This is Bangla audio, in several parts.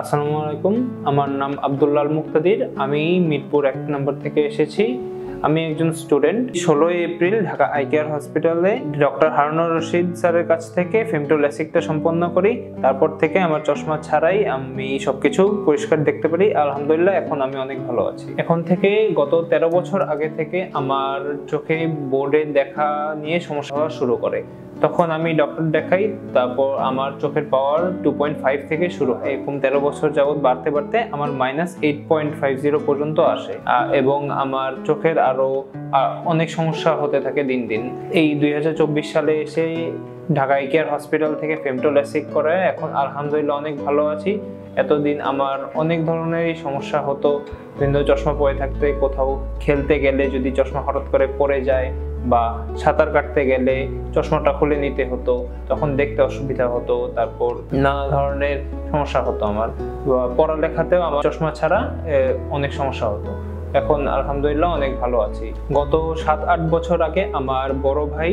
আসসালামু আলাইকুম। আমার নাম আব্দুল্লাহ আল মুক্তাদির। আমি মিরপুর 1 নম্বর থেকে এসেছি। আমি একজন student. 16 April Dhaka eye care হসপিটালে ডক্টর হারুনুর রশিদ স্যারের কাছ থেকে ফেমটোল্যাসিকটা সম্পন্ন করি। তারপর থেকে আমার চশমা ছাড়াই আমি সবকিছু পরিষ্কার দেখতে পারি। আলহামদুলিল্লাহ, এখন আমি অনেক ভালো আছি। এখন থেকে গত 13 বছর আগে থেকে আমার চোখে বোর্ডে দেখা নিয়ে সমস্যা হওয়া শুরু করে। তখন আমি ডক্টর দেখাই, তারপর আমার চোখের পাওয়ার 2.5 থেকে শুরু হয়। এরকম 13 বছর যাবৎ বাড়তে বাড়তে আমার -8.50 পর্যন্ত আসে এবং আমার চোখের আরো অনেক সমস্যা হতে থাকে দিন দিন। এই 2024 সালে এসে ঢাকা আই কেয়ার হসপিটাল থেকে ফেমটোল্যাসিক করায় এখন আলহামদুলিল্লাহ অনেক ভালো আছি। এতদিন আমার অনেক ধরনের সমস্যা হতো। বিভিন্ন চশমা পরে থাকতে, কোথাও খেলতে গেলে যদি চশমা হঠাৎ করে পড়ে যায় বা সাঁতার কাটতে গেলে চশমাটা খুলে নিতে হতো, তখন দেখতে অসুবিধা হতো। তারপর নানা ধরনের সমস্যা হতো আমার। পড়ালেখাতেও আমার চশমা ছাড়া অনেক সমস্যা হতো। এখন আলহামদুলিল্লাহ অনেক ভালো আছি। গত 7-8 বছর আগে আমার বড় ভাই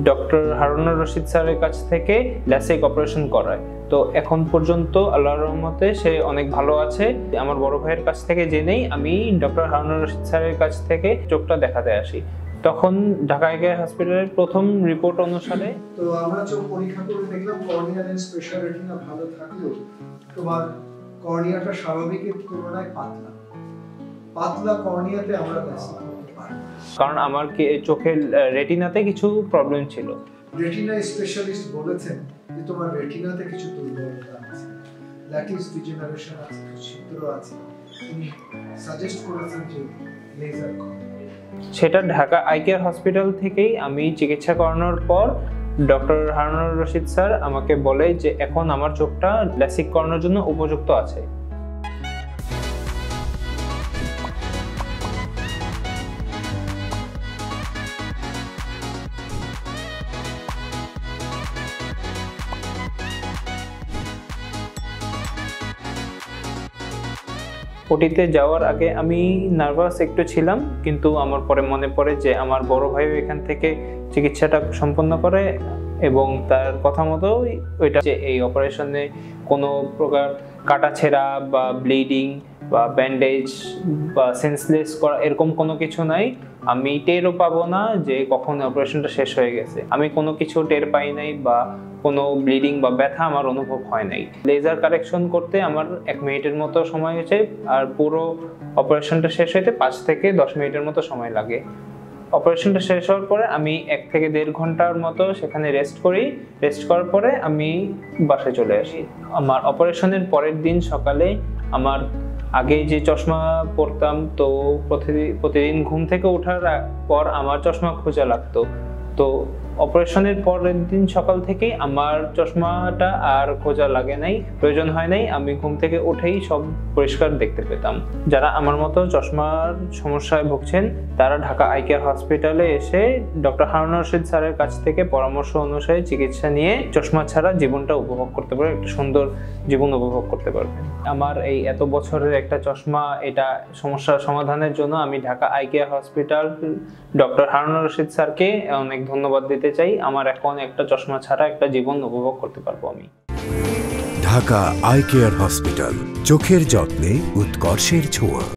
ডক্টর হারুনুর রশিদ স্যারের কাছ থেকে ল্যাসিক অপারেশন করায়। তো এখন পর্যন্ত আল্লাহর রহমতে সে অনেক ভালো আছে। আমার বড় ভাইয়ের কাছ থেকে জেনেই আমি ডক্টর হারুনুর রশিদ স্যারের কাছ থেকে চোখটা দেখাতে আসি। তখন ঢাকা আই কেয়ার হসপিটালের প্রথম রিপোর্ট অনুসারে তো আমরা চোখ পরীক্ষা করে দেখলাম কর্নিয়াল এন্ড স্পেশাল রেটিনা ভালো থাকলেও তোমার কর্নিয়াটা স্বাভাবিকের তুলনায় পাতলা কর্নিয়াতে আমরা ল্যাসিক করতে পারি, কারণ আমার চোখের রেটিনাতে কিছু প্রবলেম ছিল। রেটিনা স্পেশালিস্ট বলেছেন যে তোমার রেটিনাতে কিছু দুর্বলতা আছে, ল্যাটিস ডিজেনারেশন আছে, ছিদ্র আছে। তিনি সাজেস্ট করেছেন যে লেজার করো। সেটা ঢাকা আই কেয়ার হসপিটাল থেকেই আমি চিকিৎসা করানোর পর ডক্টর হারুনুর রশিদ স্যার আমাকে বলে যে এখন আমার চোখটা ল্যাসিক করানোর জন্য উপযুক্ত আছে। ওটিতে যাওয়ার আগে আমি নার্ভাস একটু ছিলাম, কিন্তু আমার পরে মনে পড়ে যে আমার বড় ভাই এখান থেকে চিকিৎসাটা সম্পন্ন করে এবং তার কথা মতো ওইটা যে এই অপারেশনে কোনো প্রকার কাটাছেঁড়া বা ব্লিডিং বা ব্যান্ডেজ বা সেন্সলেস করা এরকম কোনো কিছু নাই। আমি টেরও পাবো না যে কখন অপারেশনটা শেষ হয়ে গেছে। আমি কোনো কিছু টের পাই নাই বা কোনো ব্লিডিং বা ব্যথা আমার অনুভব হয় নাই। লেজার কারেকশন করতে আমার 1 মিনিটের মতো সময় হয়েছে, আর পুরো অপারেশনটা শেষ হতে 5 থেকে 10 মিনিটের মতো সময় লাগে। অপারেশনটা শেষ হওয়ার পরে আমি 1 থেকে 1.5 ঘন্টার মতো সেখানে রেস্ট করি। রেস্ট করার পরে আমি বাসায় চলে আসি। আমার অপারেশনের পরের দিন সকালে আমার আগে যে চশমা পরতাম, তো প্রতিদিন ঘুম থেকে ওঠার পর আমার চশমা খোঁজা লাগতো। তো অপারেশনের পরের দিন সকাল থেকেই আমার চশমাটা আর খোঁজা লাগে নাই, প্রয়োজন হয় নাই। আমি ঘুম থেকে উঠেই সব পরিষ্কার দেখতে পেতাম। যারা আমার মতো চশমার সমস্যায় ভুগছেন তারা ঢাকা আই কেয়ার হসপিটালে এসে ডক্টর হারুনুর রশিদ স্যারের কাছ থেকে পরামর্শ অনুসারে চিকিৎসা নিয়ে চশমা ছাড়া জীবনটা উপভোগ করতে পারবে, একটা সুন্দর জীবন উপভোগ করতে পারবে। আমার এই এত বছরের একটা চশমা, এটা সমস্যার সমাধানের জন্য আমি Dhaka eye care hospital doctor Harunur Rashid স্যারকে অনেক ধন্যবাদ দিতে চাই। আমার এখন একটা চশমা ছাড়া একটা জীবন উপভোগ করতে পারবো আমি। ঢাকা আই কেয়ার হসপিটাল, চোখের যত্নে উৎকর্ষের ছোঁয়া।